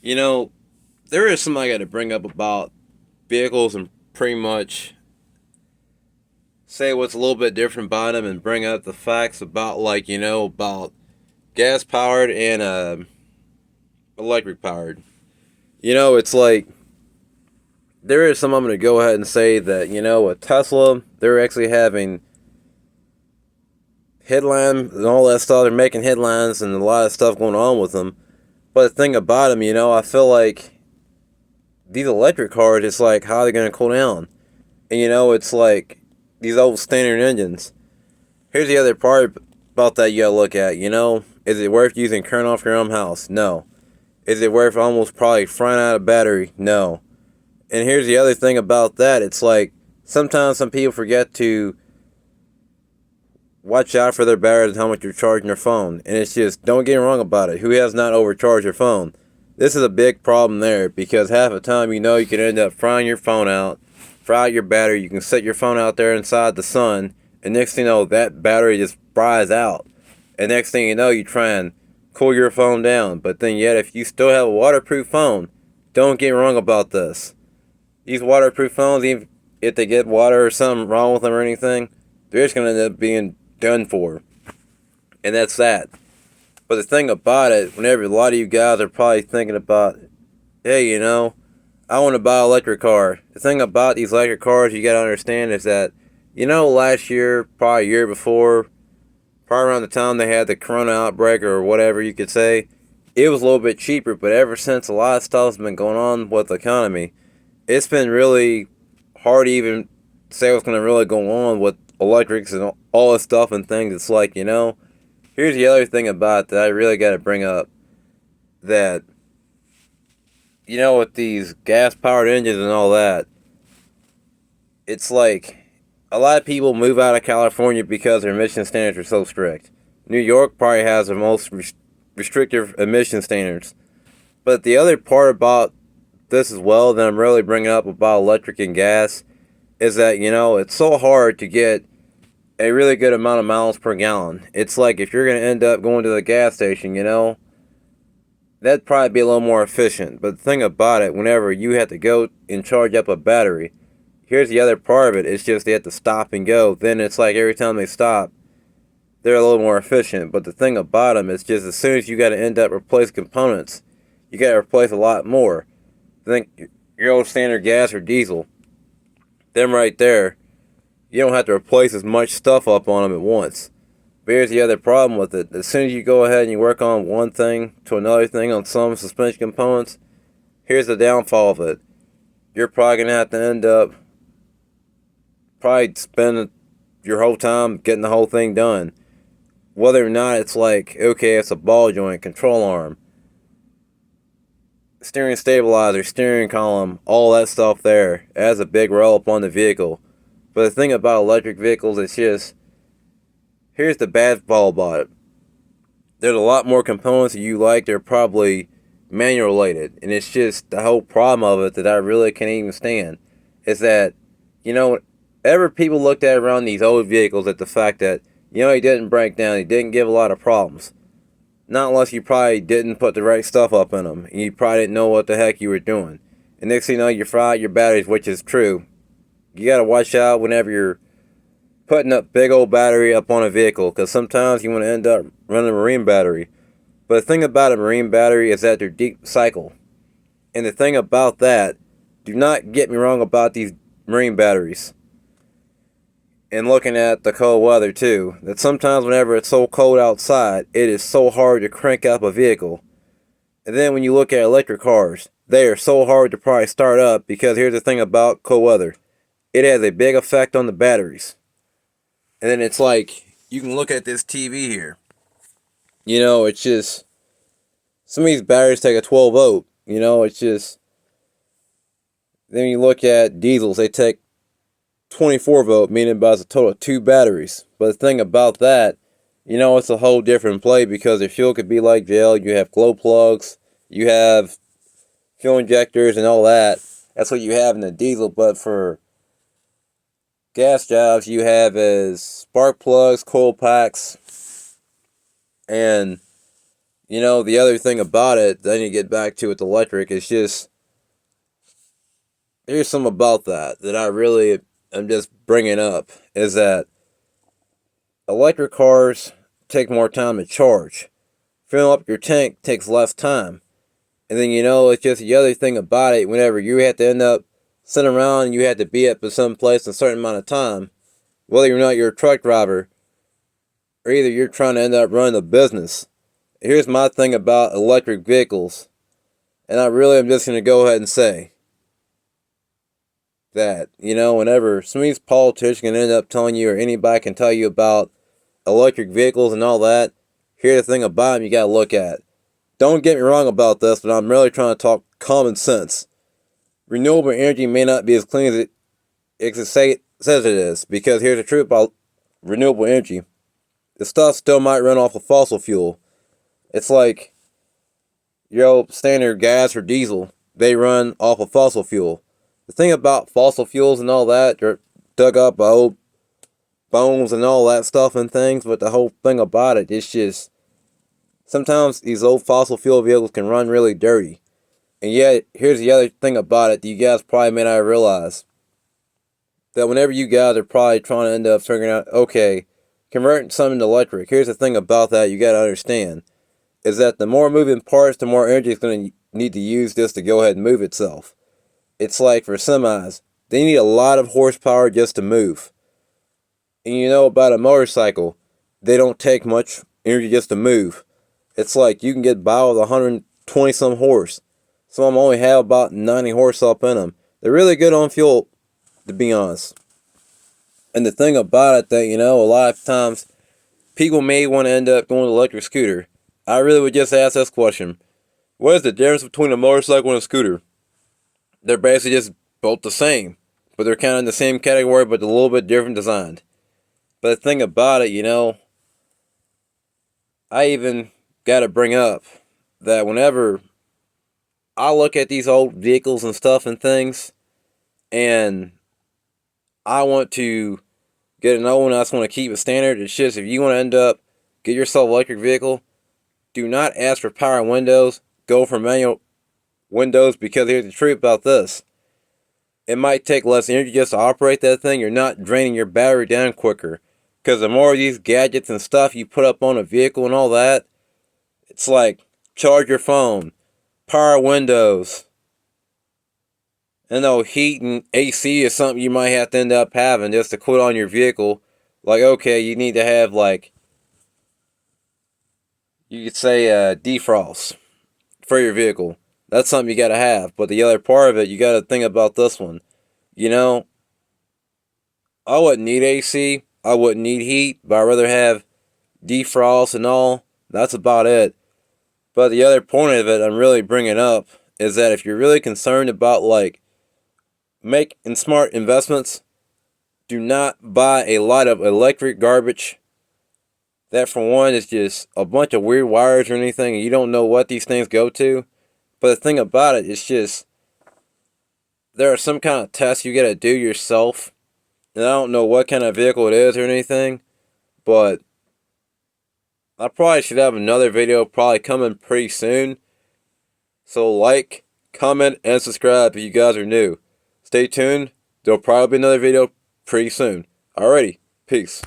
You know, there is something I got to bring up about vehicles and pretty much say what's a little bit different about them and bring up the facts about, about gas powered and electric powered. It's like there is some I'm going to go ahead and say that, with Tesla, they're actually having headlines and all that stuff. They're making headlines and a lot of stuff going on with them. But the thing about them, I feel like these electric cars, it's like how they're going to cool down. And it's like these old standard engines. Here's the other part about that you gotta look at. Is it worth using current off your own house? No. Is it worth almost probably frying out a battery? No. And here's the other thing about that. It's like sometimes some people forget to watch out for their batteries and how much you're charging their phone. And it's just, don't get me wrong about it. Who has not overcharged their phone? This is a big problem there because half the time you can end up frying your phone out, fry out your battery. You can set your phone out there inside the sun, and next thing you know, that battery just fries out. And next thing you know, you try and cool your phone down. But then yet, if you still have a waterproof phone, don't get me wrong about this. These waterproof phones, even if they get water or something wrong with them or anything, they're just going to end up being done for. And that's that. But the thing about it, whenever a lot of you guys are probably thinking about, hey, I want to buy an electric car. The thing about these electric cars you got to understand is that, last year, probably a year before, probably around the time they had the corona outbreak or whatever you could say, it was a little bit cheaper. But ever since a lot of stuff's been going on with the economy, it's been really hard to even say what's going to really go on with electrics and all this stuff and things. It's like, here's the other thing about it that I really got to bring up that, with these gas powered engines and all that, it's like a lot of people move out of California because their emission standards are so strict. New York probably has the most restrictive emission standards. But the other part about this as well that I'm really bringing up about electric and gas is that, it's so hard to get a really good amount of miles per gallon. It's like if you're going to end up going to the gas station, that'd probably be a little more efficient. But the thing about it, whenever you have to go and charge up a battery, here's the other part of it. It's just they have to stop and go. Then it's like every time they stop, they're a little more efficient. But the thing about them is just as soon as you got to end up replacing components, you got to replace a lot more. Think your old standard gas or diesel, them right there, you don't have to replace as much stuff up on them at once. But here's the other problem with it. As soon as you go ahead and you work on one thing to another thing on some suspension components, here's the downfall of it. You're probably going to have to end up probably spending your whole time getting the whole thing done. Whether or not it's like, okay, it's a ball joint, control arm, steering stabilizer, steering column, all that stuff there. It has a big roll up on the vehicle. But the thing about electric vehicles is just, here's the bad part about it. There's a lot more components that you like. They're probably manual related. And it's just the whole problem of it that I really can't even stand. Is that, ever people looked at around these old vehicles at the fact that, he didn't break down. He didn't give a lot of problems. Not unless you probably didn't put the right stuff up in them. And you probably didn't know what the heck you were doing. And next thing you know, you fry out your batteries, which is true. You got to watch out whenever you're putting a big old battery up on a vehicle, because sometimes you want to end up running a marine battery. But the thing about a marine battery is that they're deep cycle. And the thing about that, do not get me wrong about these marine batteries. And looking at the cold weather too, that sometimes whenever it's so cold outside, it is so hard to crank up a vehicle. And then when you look at electric cars, they are so hard to probably start up because here's the thing about cold weather. It has a big effect on the batteries. And then it's like, you can look at this TV here. It's just, some of these batteries take a 12 volt. It's just, then you look at diesels, they take 24 volt, meaning about a total of two batteries. But the thing about that, it's a whole different play because the fuel could be like gel. You have glow plugs, you have fuel injectors and all that. That's what you have in the diesel. But for gas jobs, you have is spark plugs, coil packs, and You know, the other thing about it, then you get back to with electric, is just, here's something about that I really am just bringing up, is that electric cars take more time to charge. Filling up your tank takes less time. And then, you know, it's just the other thing about it, whenever you have to end up sitting around and you have to be at some place in a certain amount of time, whether or not you're a truck driver, or either you're trying to end up running a business. Here's my thing about electric vehicles, and I really am just going to go ahead and say that, you know, whenever some of these politicians can end up telling you, or anybody can tell you about electric vehicles and all that, here's the thing about them you got to look at. Don't get me wrong about this, but I'm really trying to talk common sense. Renewable energy may not be as clean as it says it is, because here's the truth about renewable energy. The stuff still might run off of fossil fuel. It's like your old standard gas or diesel. They run off of fossil fuel. The thing about fossil fuels and all that, they're dug up by old bones and all that stuff and things, but the whole thing about it is just, sometimes these old fossil fuel vehicles can run really dirty. And yet, here's the other thing about it that you guys probably may not realize. That whenever you guys are probably trying to end up figuring out, okay, converting something to electric, here's the thing about that you got to understand, is that the more moving parts, the more energy it's going to need to use just to go ahead and move itself. It's like for semis, they need a lot of horsepower just to move. And you know about a motorcycle, they don't take much energy just to move. It's like you can get by with 120 some horse. Some of them only have about 90 horse up in them. They're really good on fuel, to be honest. And the thing about it that, you know, a lot of times people may want to end up going to electric scooter. I really would just ask this question. What is the difference between a motorcycle and a scooter? They're basically just both the same, but they're kind of in the same category, but a little bit different designed. But the thing about it, you know, I even got to bring up that whenever I look at these old vehicles and stuff and things, and I want to get an old one, I just want to keep it standard. It's just, if you want to end up, get yourself an electric vehicle, do not ask for power windows. Go for manual windows, because here's the truth about this. It might take less energy just to operate that thing. You're not draining your battery down quicker. Because the more of these gadgets and stuff you put up on a vehicle and all that, it's like charge your phone, power windows, and no heat and AC is something you might have to end up having just to put on your vehicle. Like, okay, you need to have, like, you could say defrost for your vehicle. That's something you gotta have. But the other part of it, you gotta think about this one. You know, I wouldn't need AC, I wouldn't need heat, but I'd rather have defrost and all. That's about it. But the other point of it I'm really bringing up is that if you're really concerned about, like, making smart investments, do not buy a lot of electric garbage. That, for one, is just a bunch of weird wires or anything, and you don't know what these things go to. But the thing about it is just, there are some kind of tests you gotta do yourself. And I don't know what kind of vehicle it is or anything, but I probably should have another video probably coming pretty soon. So like, comment, and subscribe if you guys are new. Stay tuned. There'll probably be another video pretty soon. Alrighty, peace.